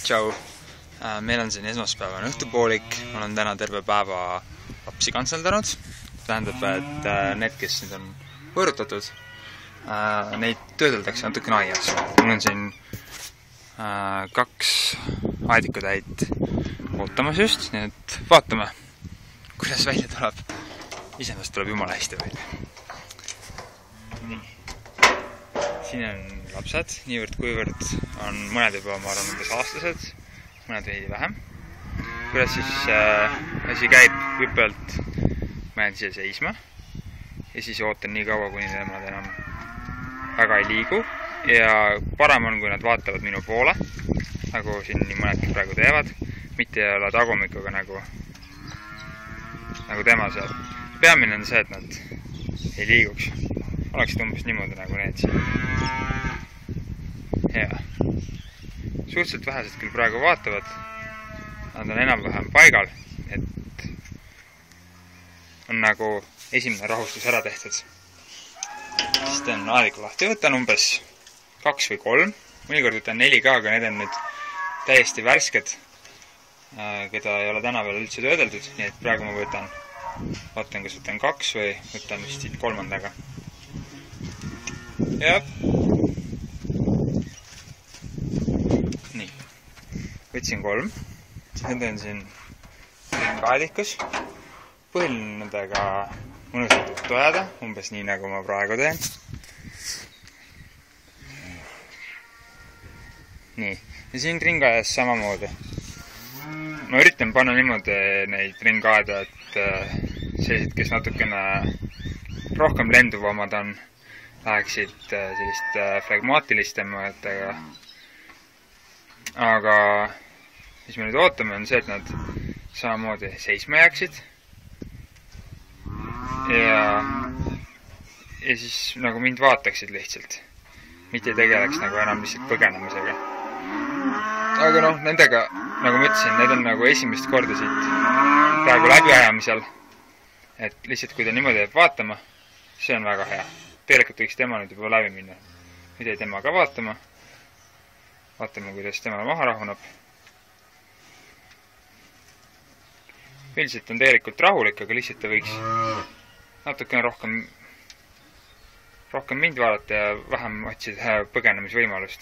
Tšau! Meil on siin esmaspäevane õhtupoolik, ma olen täna terve päeva lapsi kantseldanud. Tähendab, et need, kes nüüd on võõrutatud, neid töödeldakse natukene aias. Mul on siin 2 aedikutäit ootamas just, nii et vaatame, kuidas välja tuleb. Iseenesest tuleb jumala hästi välja. Nii. Siin on lapsed, niivõrd kuivõrd on mõned juba, ma arvan, umbes aastased, mõned veidi vähem. Kuidas siis asi käib, kõigepealt ma jään siia seisma ja siis ootan nii kaua, kuni nemad enam väga ei liigu. Ja parem on, kui nad vaatavad minu poole, nagu siin nii mõnedki praegu teevad, mitte ei ole tagumikuga nagu tema seal. Peamine on see, et nad ei liiguks. Oleksid umbes niimoodi nagu need siin. Ja. Suhteliselt vähesed küll praegu vaatavad. Nad on enam-vähem paigal, et on nagu esimene rahustus ära tehtud. Siis teen aediku lahti. Võtan umbes 2 või 3. Mõnikord võtan 4 ka, aga need on nüüd täiesti värsked, keda ei ole täna veel üldse töödeldud. Nii et praegu ma vaatan, kas võtan 2 või võtan vist siit 3. Jah. Nii. Võtsin 3. Need on siin aedikus. Põhiline nendega mõnusalt juttu ajada, umbes nii nagu ma praegu teen. Nii. Ja siin ringajas samamoodi. Ma üritan panna niimoodi neid ringaada, et sellised, kes natukene rohkem lenduvamad on, läheksid sellist flegmaatiliste mõõtega. Aga mis me nüüd ootame on see, et nad samamoodi seisma jääksid. Ja siis nagu mind vaataksid lihtsalt. Mitte ei tegeleks nagu enam lihtsalt põgenemisega. Aga noh, nendega, nagu ma ütlesin, need on nagu esimest korda siit praegu läbiajamisel. Et lihtsalt kui ta niimoodi jääb vaatama, see on väga hea. Tegelikult võiks tema nüüd juba läbi minna. Nüüd jäi tema ka vaatama. Vaatame, kuidas tema maha rahuneb. Üldiselt on tegelikult rahulik, aga lihtsalt ta võiks natukene rohkem mind vaadata ja vähem otsida põgenemisvõimalust.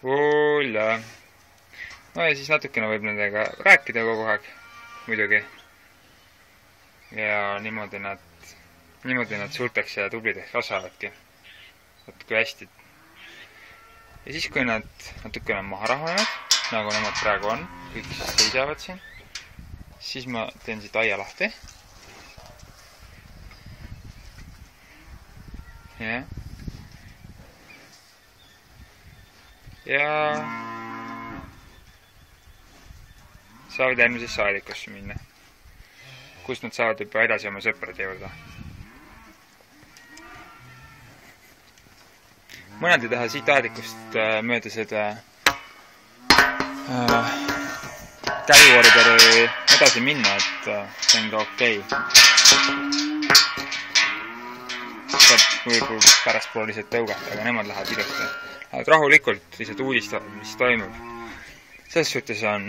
Ulla. No ja siis natukene võib nendega rääkida kogu aeg, muidugi. Ja niimoodi nad suurteks ja tublideks kasvavadki. Natuke hästi. Ja siis, kui nad natukene maha rahunevad, nagu nemad praegu on, kõik seisavad siin, siis ma teen siit aia lahti. Ja saavad järgmisesse aedikusse minna, kus nad saavad juba edasi oma sõprade juurde. Mõned ei taha siit aedikust mööda seda käigukoridori edasi minna, et see on ka okei. Saab võib-olla pärast poole lihtsalt tõugata, aga nemad lähevad ilusti. Lähevad rahulikult lihtsalt uudistavad, mis toimub. Selles suhtes on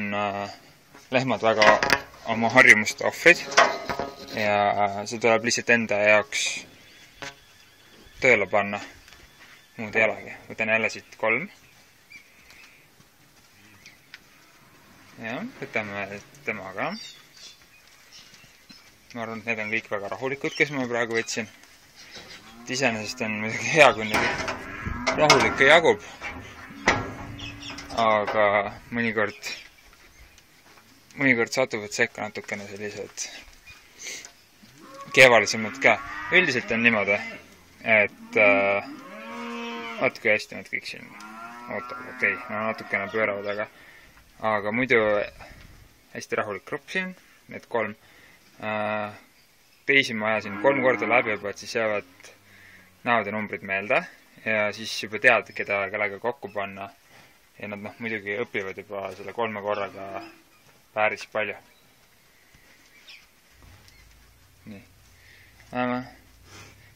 lehmad väga oma harjumuste ohvrid ja see tuleb lihtsalt enda jaoks tööle panna. Muud ei olegi. Võtan jälle siit 3. Ja, võtame tema ka. Ma arvan, et need on kõik väga rahulikud, kes ma praegu võtsin. Iseenesest on muidugi hea, kui neid rahulikke jagub. Aga mõnikord satuvad sekka natukene sellised keevalisemad ka. Üldiselt on niimoodi, et natuke hästi nad kõik siin ootavad. Okei, no natukene pööravad, aga muidu hästi rahulik grupp siin, need 3. Teisi ma ajasin 3 korda läbi juba, et siis jäävad näod ja numbrid meelde ja siis juba tead, kellega kokku panna. Ja nad muidugi õpivad juba selle 3 korraga päris palju. Nii.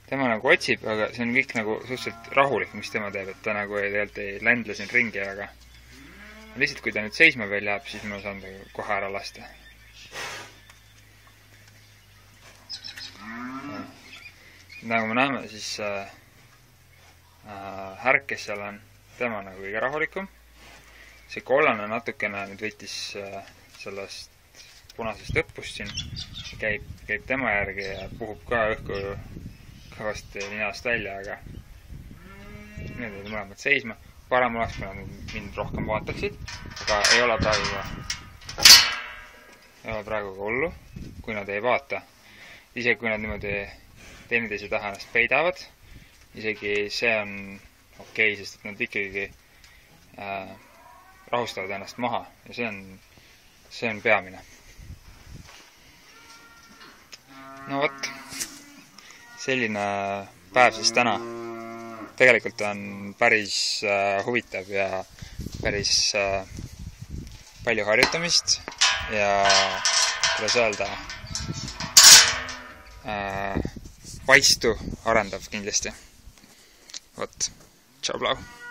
tema nagu otsib, aga see on kõik nagu suhteliselt rahulik, mis tema teeb, et ta nagu tegelikult ei ländle siin ringi, aga lihtsalt kui ta nüüd seisma veel jääb, siis ma saan ta kohe ära lasta. Nagu me näeme, siis härk, kes seal on, tema nagu kõige rahulikum. See kollane natukene nüüd võttis sellest punasest õppust siin, käib tema järgi ja puhub ka õhku kõvasti ninast välja, aga need olid mõlemad seisma. Parem oleks, kui nad mind rohkem vaataksid, aga ei ole praegu ka hullu, kui nad ei vaata. Isegi kui nad niimoodi teineteise taha ennast peidavad, isegi see on okei, sest et nad ikkagi rahustavad ennast maha ja see on peamine. No vot, selline päev siis täna. Tegelikult on päris huvitav ja päris palju harjutamist ja kuidas öelda, paistu arendav kindlasti. Vot, tšau, blau!